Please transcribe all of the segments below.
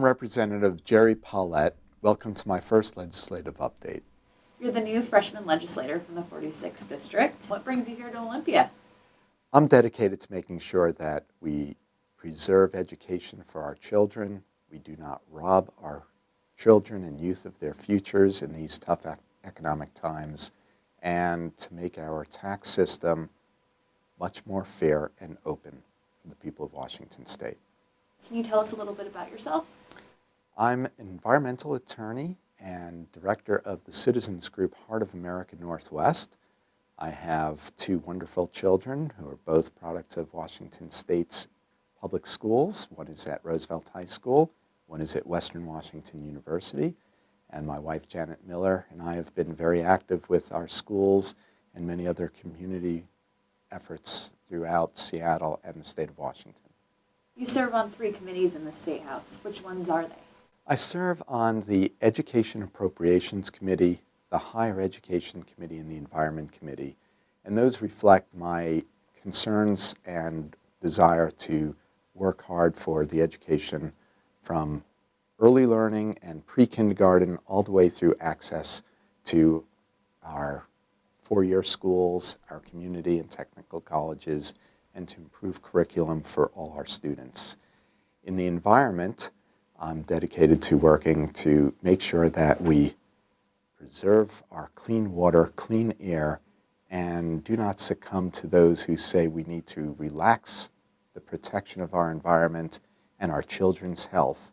I'm Representative Jerry Pollet. Welcome to my first legislative update. You're the new freshman legislator from the 46th District. What brings you here to Olympia? I'm dedicated to making sure that we preserve education for our children. We do not rob our children and youth of their futures in these tough economic times, and to make our tax system much more fair and open for the people of Washington State. Can you tell us a little bit about yourself? I'm an environmental attorney and director of the citizens group Heart of America Northwest. I have two wonderful children who are both products of Washington State's public schools. One is at Roosevelt High School, one is at Western Washington University. And my wife, Janet Miller, and I have been very active with our schools and many other community efforts throughout Seattle and the state of Washington. You serve on 3 committees in the State House. Which ones are they? I serve on the Education Appropriations Committee, the Higher Education Committee, and the Environment Committee. And those reflect my concerns and desire to work hard for the education from early learning and pre-kindergarten all the way through access to our 4-year schools, our community and technical colleges, and to improve curriculum for all our students. In the environment, I'm dedicated to working to make sure that we preserve our clean water, clean air, and do not succumb to those who say we need to relax the protection of our environment and our children's health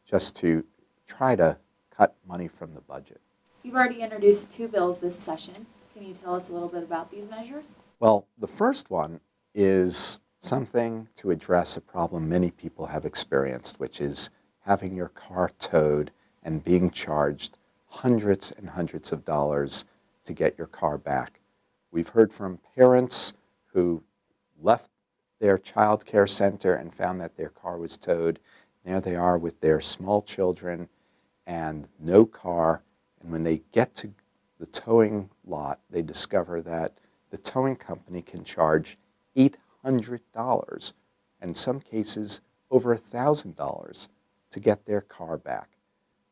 just to try to cut money from the budget. You've already introduced 2 bills this session. Can you tell us a little bit about these measures? Well, the first one is something to address a problem many people have experienced, which is having your car towed and being charged hundreds and hundreds of dollars to get your car back. We've heard from parents who left their child care center and found that their car was towed. There they are with their small children and no car. And when they get to the towing lot, they discover that the towing company can charge $800, and in some cases over $1,000 to get their car back.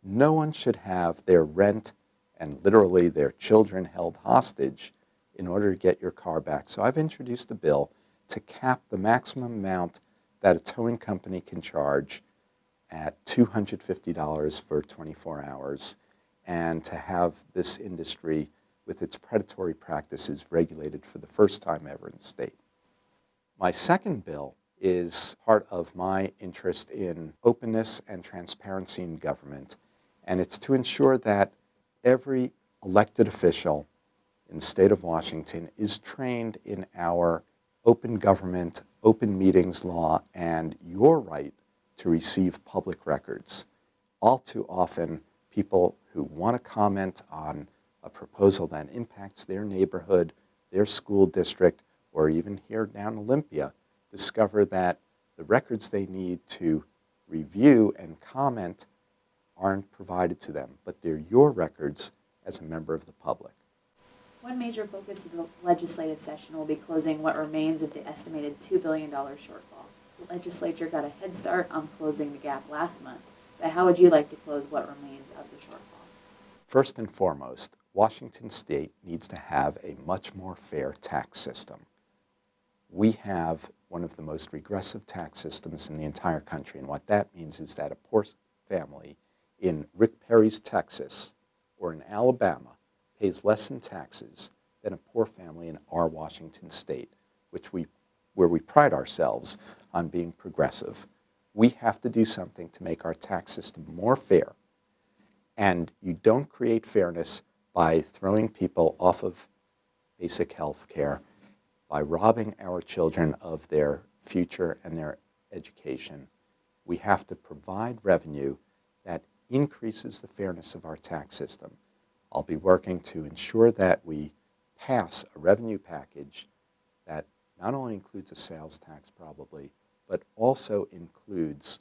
No one should have their rent and literally their children held hostage in order to get your car back. So I've introduced a bill to cap the maximum amount that a towing company can charge at $250 for 24 hours, and to have this industry with its predatory practices regulated for the first time ever in the state. My second bill is part of my interest in openness and transparency in government, and it's to ensure that every elected official in the state of Washington is trained in our open government, open meetings law, and your right to receive public records. All too often, people who want to comment on a proposal that impacts their neighborhood, their school district, or even here down Olympia, discover that the records they need to review and comment aren't provided to them, but they're your records as a member of the public. One major focus of the legislative session will be closing what remains of the estimated $2 billion shortfall. The legislature got a head start on closing the gap last month, but how would you like to close what remains of the shortfall? First and foremost, Washington State needs to have a much more fair tax system. We have one of the most regressive tax systems in the entire country, and what that means is that a poor family in Rick Perry's Texas or in Alabama pays less in taxes than a poor family in our Washington State, where we pride ourselves on being progressive. We have to do something to make our tax system more fair, and you don't create fairness by throwing people off of basic health care, by robbing our children of their future and their education. We have to provide revenue that increases the fairness of our tax system. I'll be working to ensure that we pass a revenue package that not only includes a sales tax probably, but also includes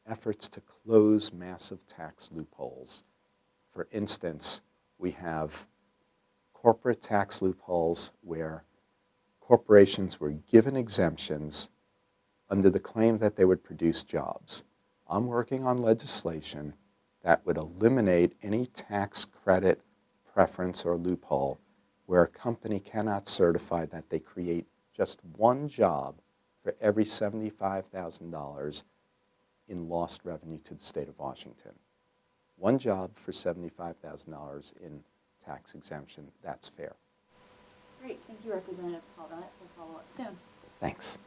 efforts to close massive tax loopholes. For instance, we have corporate tax loopholes where corporations were given exemptions under the claim that they would produce jobs. I'm working on legislation that would eliminate any tax credit preference or loophole where a company cannot certify that they create just one job for every $75,000 in lost revenue to the state of Washington. One job for $75,000 in tax exemption, that's fair. Great, thank you, Representative Pollet. We'll follow up soon. Thanks.